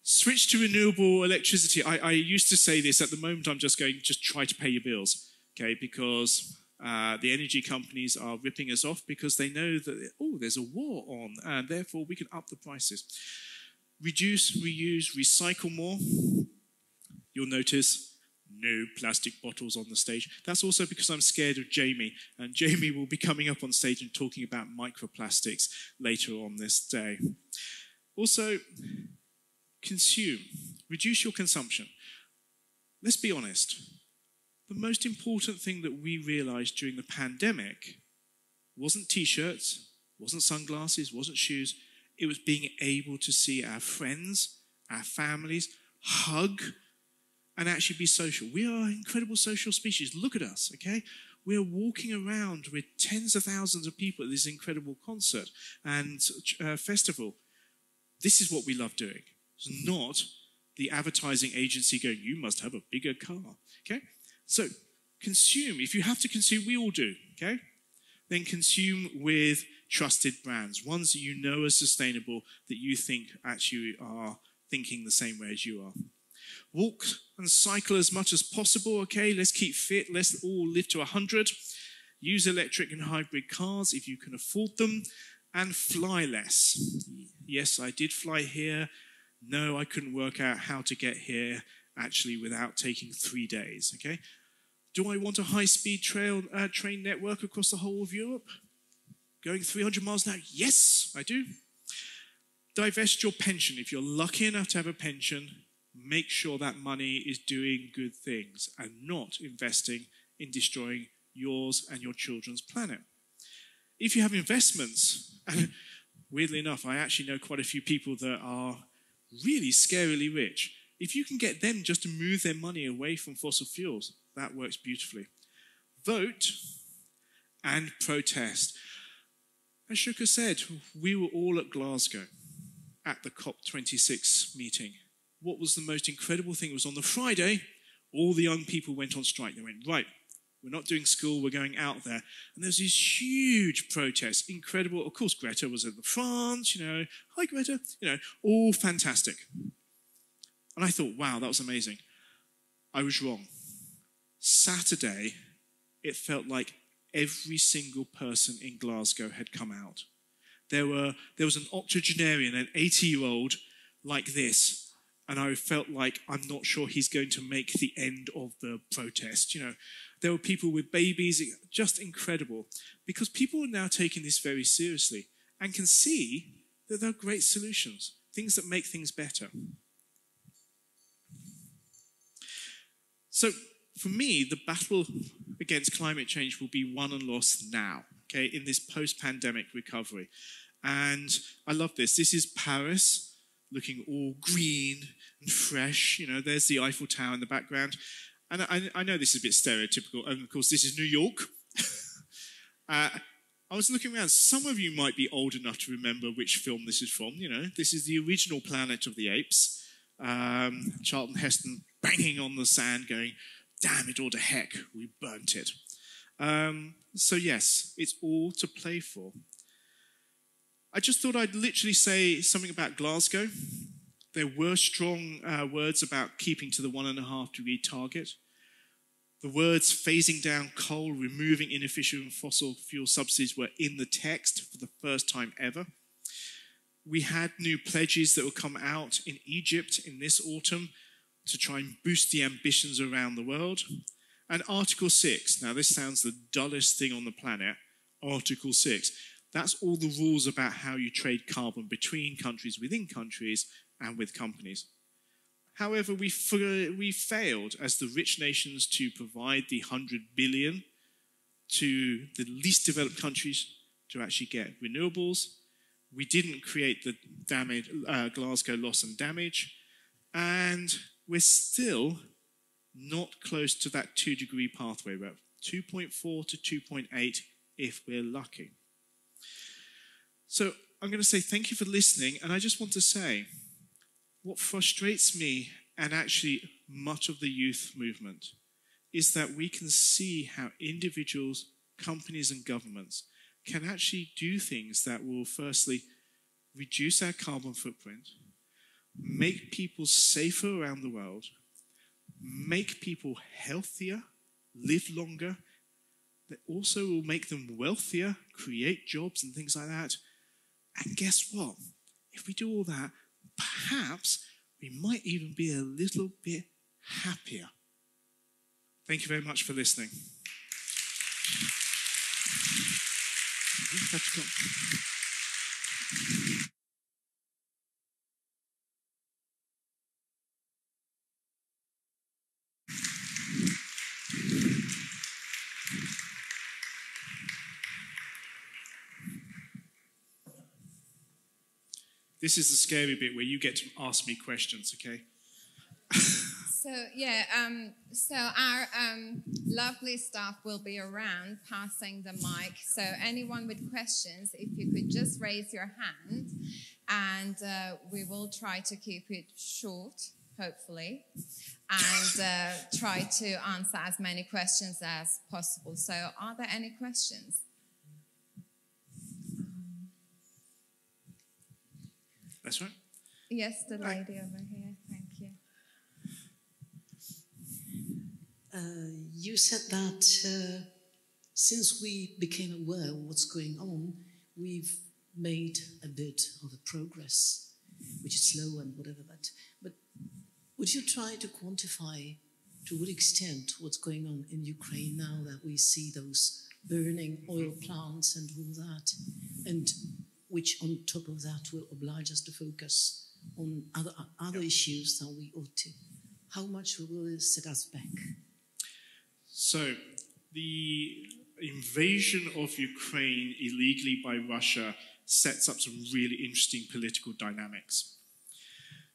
Switch to renewable electricity. I used to say this. At the moment, I'm just going, just try to pay your bills, okay? Because the energy companies are ripping us off because they know that, oh, there's a war on, and therefore we can up the prices. Reduce, reuse, recycle more. You'll notice no plastic bottles on the stage. That's also because I'm scared of Jamie, and Jamie will be coming up on stage and talking about microplastics later on this day. Also, consume. Reduce your consumption. Let's be honest. The most important thing that we realized during the pandemic wasn't t-shirts, wasn't sunglasses, wasn't shoes. It was being able to see our friends, our families, hug, and actually be social. We are an incredible social species. Look at us, okay? We are walking around with tens of thousands of people at this incredible concert and festival. This is what we love doing. It's not the advertising agency going, you must have a bigger car, okay? So consume. If you have to consume, we all do, okay? Then consume with trusted brands, ones that you know are sustainable, that you think actually are thinking the same way as you are. Walk and cycle as much as possible, okay? Let's keep fit. Let's all live to 100. Use electric and hybrid cars if you can afford them. And fly less. Yes, I did fly here. No, I couldn't work out how to get here actually without taking 3 days, okay? Do I want a high-speed train network across the whole of Europe? Going 300 miles an hour? Yes, I do. Divest your pension. If you're lucky enough to have a pension, make sure that money is doing good things and not investing in destroying yours and your children's planet. If you have investments, and weirdly enough, I actually know quite a few people that are really scarily rich. If you can get them just to move their money away from fossil fuels, that works beautifully. Vote and protest. As Shooka said, we were all at Glasgow at the COP26 meeting. What was the most incredible thing was on the Friday, all the young people went on strike. They went, right, we're not doing school, we're going out there. And there's this huge protest, incredible. Of course, Greta was at the France, you know, hi Greta, you know, all fantastic. And I thought, wow, that was amazing. I was wrong. Saturday, it felt like every single person in Glasgow had come out. There was an octogenarian, an 80-year-old like this, and I felt like I'm not sure he's going to make the end of the protest. You know, there were people with babies, just incredible, because people are now taking this very seriously and can see that there are great solutions, things that make things better. So for me, the battle against climate change will be won and lost now, okay, in this post-pandemic recovery. And I love this. This is Paris, looking all green and fresh. You know, there's the Eiffel Tower in the background. And I know this is a bit stereotypical. And of course, this is New York. I was looking around. Some of you might be old enough to remember which film this is from. You know, this is the original Planet of the Apes. Charlton Heston banging on the sand going, damn it all to heck, we burnt it. So yes, it's all to play for. I just thought I'd literally say something about Glasgow. There were strong words about keeping to the 1.5 degree target. The words phasing down coal, removing inefficient fossil fuel subsidies were in the text for the first time ever. We had new pledges that will come out in Egypt in this autumn to try and boost the ambitions around the world. And Article 6, now this sounds the dullest thing on the planet, Article 6. That's all the rules about how you trade carbon between countries, within countries, and with companies. However, we failed as the rich nations to provide the 100 billion to the least developed countries to actually get renewables. We didn't create the Glasgow loss and damage. And we're still not close to that 2-degree pathway. We're 2.4 to 2.8 if we're lucky. So I'm going to say thank you for listening, and I just want to say what frustrates me and actually much of the youth movement is that we can see how individuals, companies and governments can actually do things that will firstly reduce our carbon footprint, make people safer around the world, make people healthier, live longer, that also will make them wealthier, create jobs and things like that. And guess what? If we do all that, perhaps we might even be a little bit happier. Thank you very much for listening. This is the scary bit where you get to ask me questions, okay? So our lovely staff will be around passing the mic. So anyone with questions, if you could just raise your hand, and we will try to keep it short, hopefully, and try to answer as many questions as possible. So are there any questions? That's right. Yes, the lady over here. Thank you. You said that since we became aware of what's going on, we've made a bit of a progress, which is slow and whatever. But would you try to quantify to what extent what's going on in Ukraine now that we see those burning oil plants and all that, and which on top of that will oblige us to focus on other issues that we ought to? How much will it set us back? So, the invasion of Ukraine illegally by Russia sets up some really interesting political dynamics.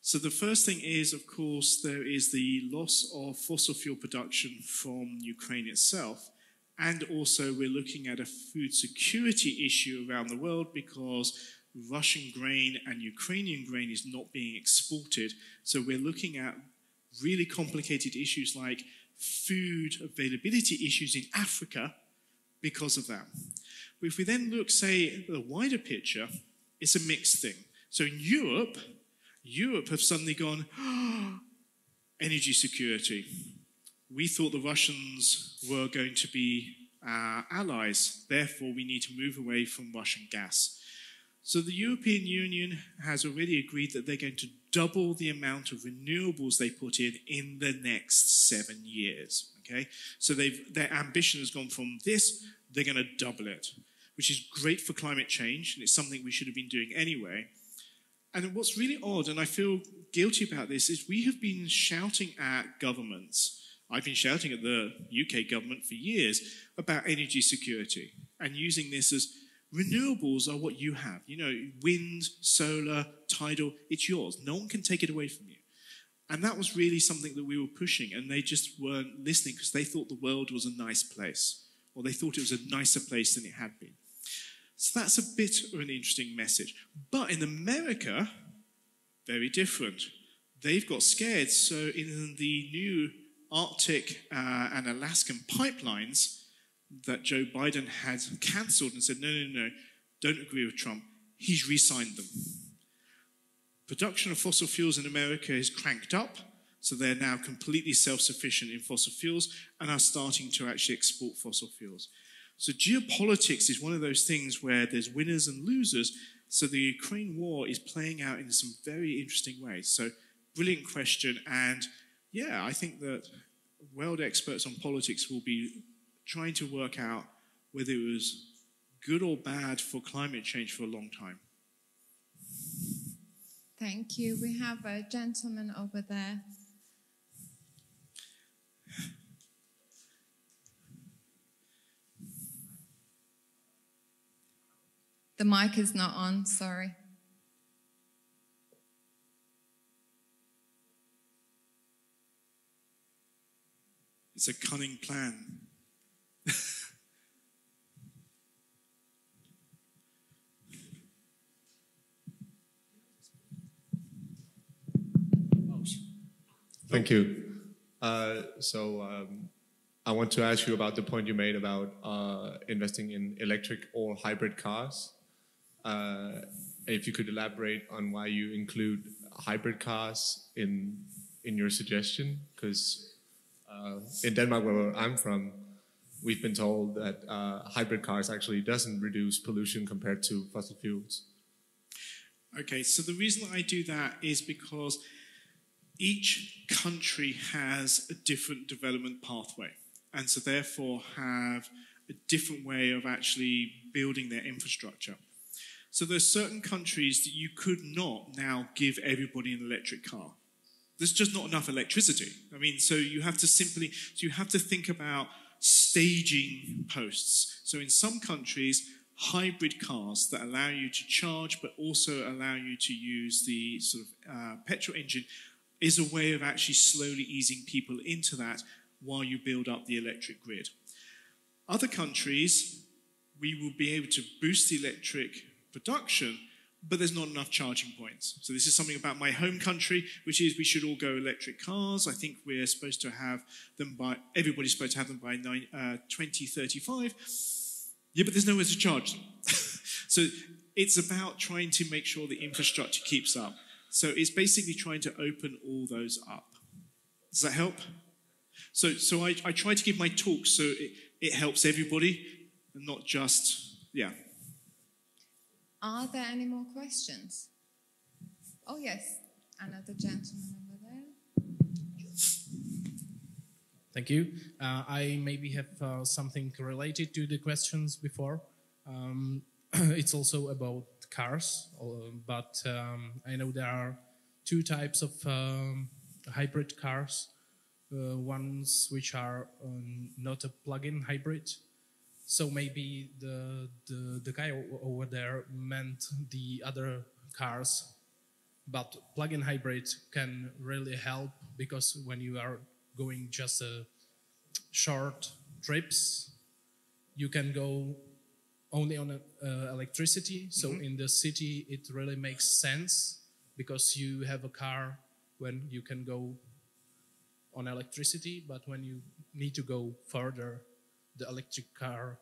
So the first thing is, of course, there is the loss of fossil fuel production from Ukraine itself, and also we're looking at a food security issue around the world because Russian grain and Ukrainian grain is not being exported. So we're looking at really complicated issues like food availability issues in Africa because of that. But if we then look, say, at the wider picture, it's a mixed thing. So in Europe have suddenly gone, energy security. We thought the Russians were going to be our allies, therefore we need to move away from Russian gas. So the European Union has already agreed that they're going to double the amount of renewables they put in the next 7 years, okay? So their ambition has gone from this, they're going to double it, which is great for climate change, and it's something we should have been doing anyway. And what's really odd, and I feel guilty about this, is we have been shouting at governments. I've been shouting at the UK government for years about energy security and using this as renewables are what you have. You know, wind, solar, tidal, it's yours. No one can take it away from you. And that was really something that we were pushing, and they just weren't listening because they thought the world was a nice place, or they thought it was a nicer place than it had been. So that's a bit of an interesting message. But in America, very different. They've got scared. So in the new Arctic and Alaskan pipelines that Joe Biden had cancelled and said, no, don't agree with Trump, he's re-signed them. Production of fossil fuels in America is cranked up, so they're now completely self-sufficient in fossil fuels and are starting to actually export fossil fuels. So geopolitics is one of those things where there's winners and losers, so the Ukraine war is playing out in some very interesting ways. So brilliant question, and yeah, I think that world experts on politics will be trying to work out whether it was good or bad for climate change for a long time. Thank you. We have a gentleman over there. The mic is not on, sorry. It's a cunning plan. Thank you. I want to ask you about the point you made about investing in electric or hybrid cars. If you could elaborate on why you include hybrid cars in your suggestion, because in Denmark, where I'm from, we've been told that hybrid cars actually doesn't reduce pollution compared to fossil fuels. Okay, so the reason I do that is because each country has a different development pathway, and so therefore have a different way of actually building their infrastructure. So there's certain countries that you could not now give everybody an electric car. There's just not enough electricity. I mean, so you have to think about staging posts. So in some countries, hybrid cars that allow you to charge but also allow you to use the sort of petrol engine is a way of actually slowly easing people into that while you build up the electric grid. Other countries, we will be able to boost the electric production, but there's not enough charging points. So this is something about my home country, which is we should all go electric cars. I think we're supposed to have them everybody's supposed to have them by 2035. Yeah, but there's nowhere to charge them. So it's about trying to make sure the infrastructure keeps up. So it's basically trying to open all those up. Does that help? So I try to give my talk so it helps everybody and not just, yeah. Are there any more questions? Oh, yes. Another gentleman over there. Thank you. I maybe have something related to the questions before. It's also about cars, but I know there are two types of hybrid cars. Ones which are not a plug-in hybrid. So maybe the guy over there meant the other cars, but plug-in hybrid can really help because when you are going just short trips, you can go only on electricity. So in the city, it really makes sense because you have a car when you can go on electricity, but when you need to go further, the electric car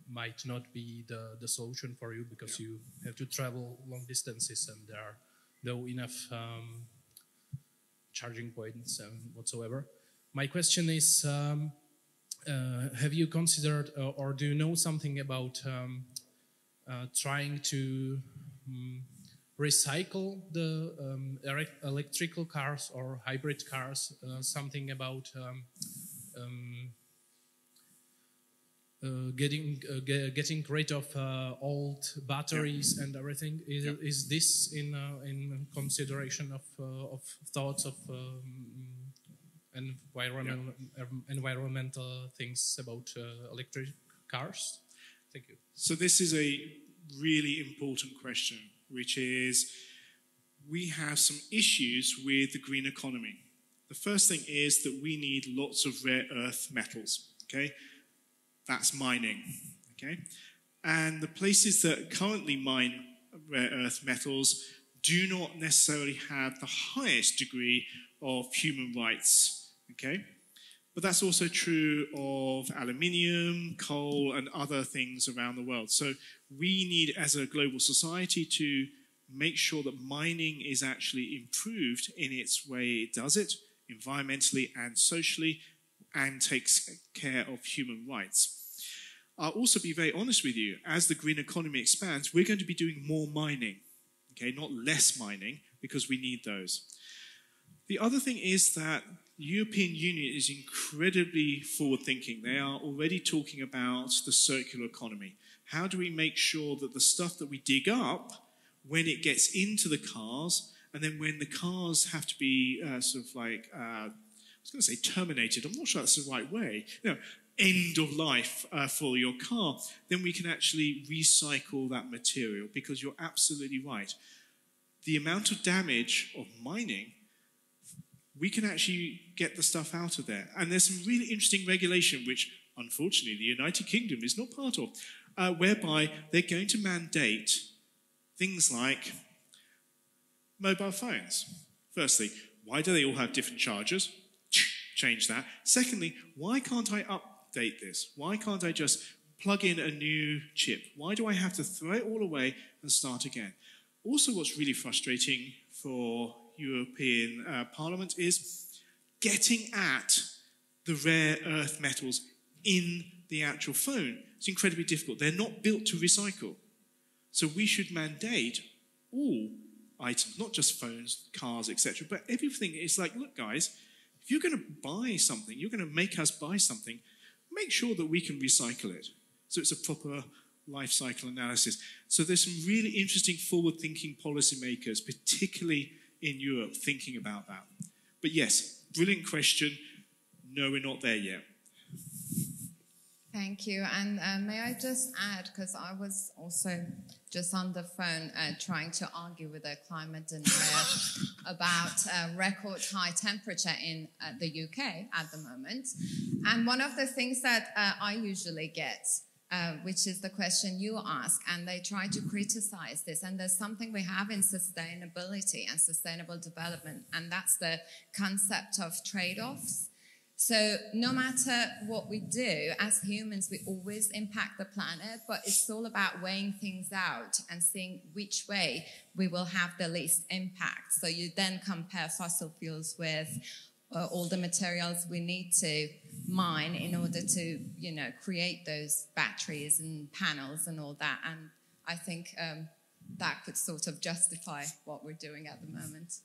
might not be the solution for you because you have to travel long distances and there are no enough charging points whatsoever. My question is, have you considered or do you know something about trying to recycle the electrical cars or hybrid cars, something about getting rid of old batteries and everything? Is this in consideration of thoughts of environmental things about electric cars? Thank you. So this is a really important question, which is we have some issues with the green economy. The first thing is that we need lots of rare earth metals, okay? That's mining, okay? And the places that currently mine rare earth metals do not necessarily have the highest degree of human rights, okay? But that's also true of aluminium, coal, and other things around the world. So we need, as a global society, to make sure that mining is actually improved in its way it does it, environmentally and socially, and takes care of human rights. I'll also be very honest with you, as the green economy expands, we're going to be doing more mining, okay, not less mining, because we need those. The other thing is that the European Union is incredibly forward-thinking. They are already talking about the circular economy. How do we make sure that the stuff that we dig up, when it gets into the cars, and then when the cars have to be I was going to say terminated, I'm not sure that's the right way, end of life for your car, then we can actually recycle that material, because you're absolutely right. The amount of damage of mining we can actually get the stuff out of there. And there's some really interesting regulation, which unfortunately the United Kingdom is not part of, whereby they're going to mandate things like mobile phones. Firstly, why do they all have different chargers? Change that. Secondly, why can't I update this? Why can't I just plug in a new chip? Why do I have to throw it all away and start again? Also, what's really frustrating for European Parliament is getting at the rare earth metals in the actual phone. It's incredibly difficult. They're not built to recycle. So we should mandate all items, not just phones, cars, etc., but everything. It's like, look, guys, if you're going to buy something, you're going to make us buy something, make sure that we can recycle it. So it's a proper life cycle analysis. So there's some really interesting forward-thinking policymakers, particularly in Europe, thinking about that. But yes, brilliant question. No, we're not there yet. Thank you. And may I just add, because I was also just on the phone trying to argue with a climate denier about record high temperature in the UK at the moment. And one of the things that I usually get, which is the question you ask, and they try to criticize this. And there's something we have in sustainability and sustainable development, and that's the concept of trade-offs. So no matter what we do, as humans, we always impact the planet, but it's all about weighing things out and seeing which way we will have the least impact. So you then compare fossil fuels with all the materials we need to mine in order to, you know, create those batteries and panels and all that. And I think that could sort of justify what we're doing at the moment.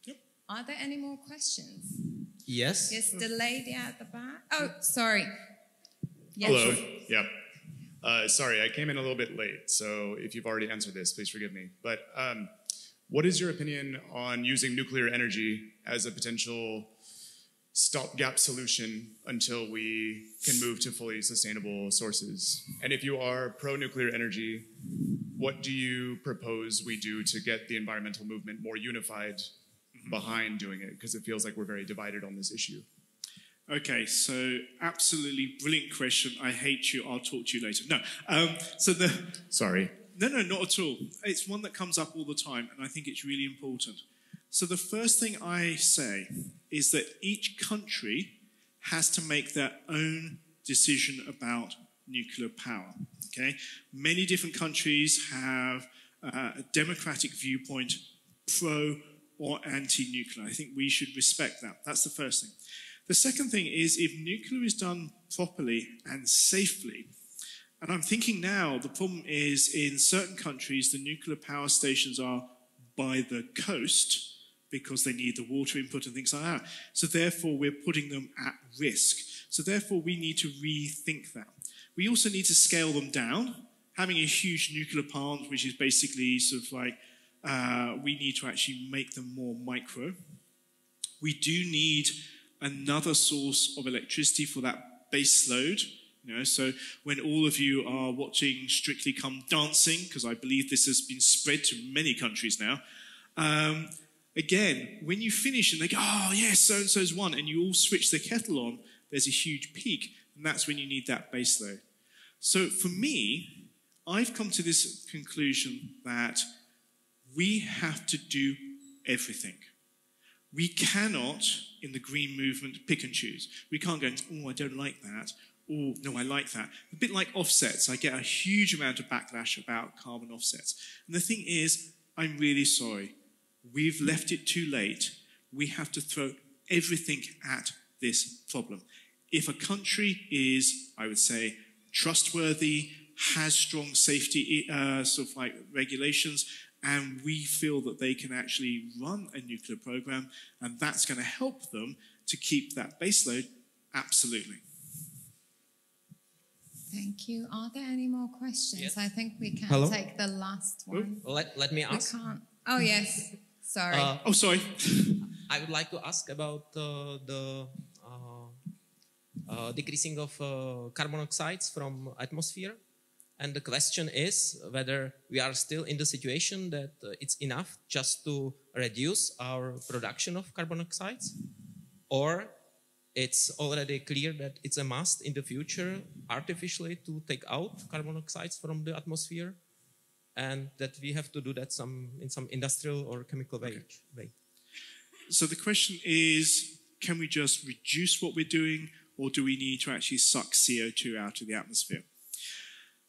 Yep. Are there any more questions? Yes. Yes, the lady at the back. Oh, sorry. Yes. Hello. Yep. Sorry, I came in a little bit late, so if you've already answered this, please forgive me. But what is your opinion on using nuclear energy as a potential stopgap solution until we can move to fully sustainable sources? And if you are pro-nuclear energy, what do you propose we do to get the environmental movement more unified behind doing it? Because it feels like we're very divided on this issue. Okay, so absolutely brilliant question. I hate you. I'll talk to you later. No. Sorry. No, not at all. It's one that comes up all the time, and I think it's really important. So the first thing I say is that each country has to make their own decision about nuclear power. Okay? Many different countries have a democratic viewpoint, pro or anti-nuclear. I think we should respect that. That's the first thing. The second thing is, if nuclear is done properly and safely, and I'm thinking now the problem is in certain countries the nuclear power stations are by the coast because they need the water input and things like that. So therefore we're putting them at risk. So therefore we need to rethink that. We also need to scale them down. Having a huge nuclear plant, which is basically sort of like, we need to actually make them more micro. We do need another source of electricity for that base load. You know, so when all of you are watching Strictly Come Dancing, because I believe this has been spread to many countries now, again, when you finish and they go, oh yes, so-and-so's won, and you all switch the kettle on, there's a huge peak, and that's when you need that base load. So for me, I've come to this conclusion that we have to do everything. We cannot, in the green movement, pick and choose. We can't go, oh, I don't like that. Oh, no, I like that. A bit like offsets. I get a huge amount of backlash about carbon offsets. And the thing is, I'm really sorry. We've left it too late. We have to throw everything at this problem. If a country is, I would say, trustworthy, has strong safety sort of like regulations, and we feel that they can actually run a nuclear program, and that's going to help them to keep that baseload, absolutely. Thank you. Are there any more questions? Yes. I think we can Hello? take the last one. Let me ask. We can't. Oh, yes. Sorry. Oh, sorry. I would like to ask about the decreasing of carbon oxides from atmosphere. And the question is whether we are still in the situation that it's enough just to reduce our production of carbon oxides, or it's already clear that it's a must in the future artificially to take out carbon oxides from the atmosphere, and that we have to do that in some industrial or chemical way. So the question is, can we just reduce what we're doing, or do we need to actually suck CO2 out of the atmosphere?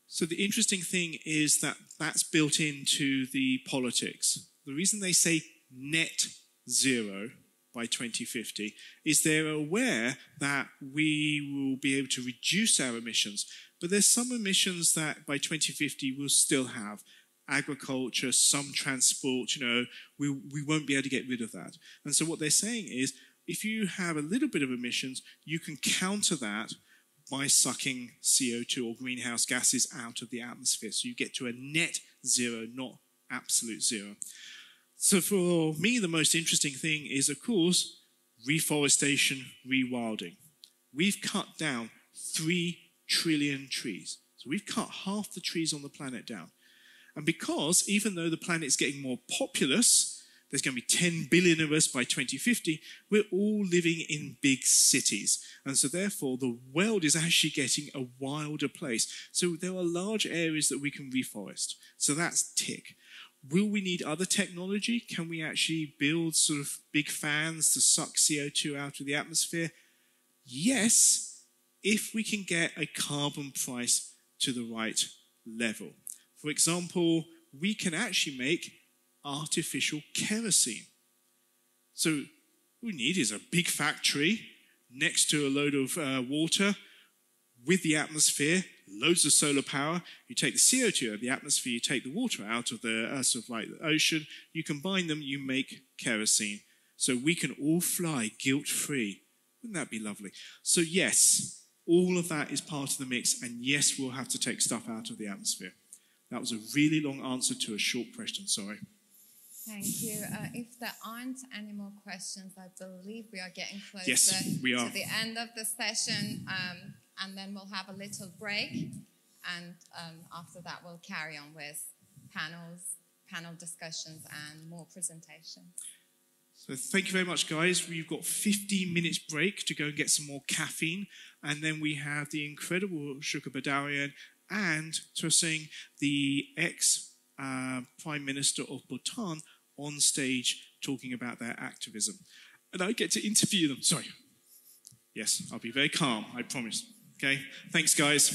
So the interesting thing is that that's built into the politics. The reason they say net zero by 2050 is they're aware that we will be able to reduce our emissions, but there's some emissions that by 2050 we'll still have. Agriculture, some transport, we won't be able to get rid of that. And so what they're saying is, if you have a little bit of emissions, you can counter that by sucking CO2 or greenhouse gases out of the atmosphere. So you get to a net zero, not absolute zero. So for me, the most interesting thing is, of course, reforestation, rewilding. We've cut down 3 trillion trees. So we've cut half the trees on the planet down. And because, even though the planet's getting more populous, there's going to be 10 billion of us by 2050, we're all living in big cities. And so therefore, the world is actually getting a wilder place. So there are large areas that we can reforest. So that's tick. Will we need other technology? Can we actually build sort of big fans to suck CO2 out of the atmosphere? Yes, if we can get a carbon price to the right level. For example, we can actually make artificial kerosene. So what we need is a big factory next to a load of water with the atmosphere, loads of solar power. You take the CO2 out of the atmosphere, you take the water out of the the ocean, you combine them, you make kerosene. So we can all fly guilt-free. Wouldn't that be lovely? So yes, all of that is part of the mix, and yes, we'll have to take stuff out of the atmosphere. That was a really long answer to a short question, sorry. Thank you. If there aren't any more questions, I believe we are getting closer to the end of the session, and then we'll have a little break, and after that we'll carry on with panel discussions and more presentation. So thank you very much, guys. We've got 15 minutes break to go and get some more caffeine, and then we have the incredible Shooka Bidarian and Tursing, the ex-Prime Minister of Bhutan, on stage talking about their activism. And I get to interview them. Sorry. Yes, I'll be very calm, I promise. Okay? Thanks, guys.